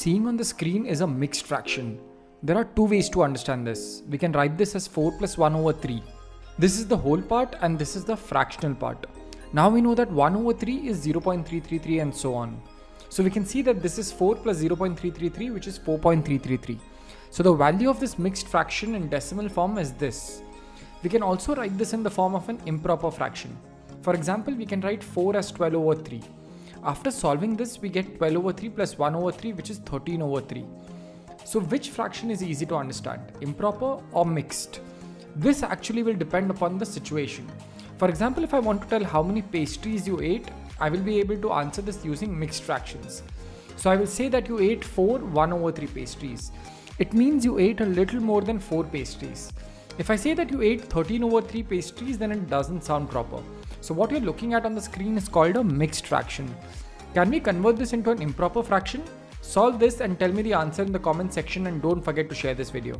seeing on the screen is a mixed fraction. There are two ways to understand this. We can write this as 4 plus 1 over 3. This is the whole part and this is the fractional part. Now we know that 1 over 3 is 0.333 and so on. So we can see that this is 4 plus 0.333, which is 4.333. So the value of this mixed fraction in decimal form is this. We can also write this in the form of an improper fraction. For example, we can write 4 as 12 over 3. After solving this, we get 12 over 3 plus 1 over 3, which is 13 over 3. So which fraction is easy to understand, improper or mixed? This actually will depend upon the situation. For example, if I want to tell how many pastries you ate, I will be able to answer this using mixed fractions. So I will say that you ate 1 over 3 pastries. It means you ate a little more than 4 pastries. If I say that you ate 13 over 3 pastries, then it doesn't sound proper. So what you're looking at on the screen is called a mixed fraction. Can we convert this into an improper fraction? Solve this and tell me the answer in the comment section, and don't forget to share this video.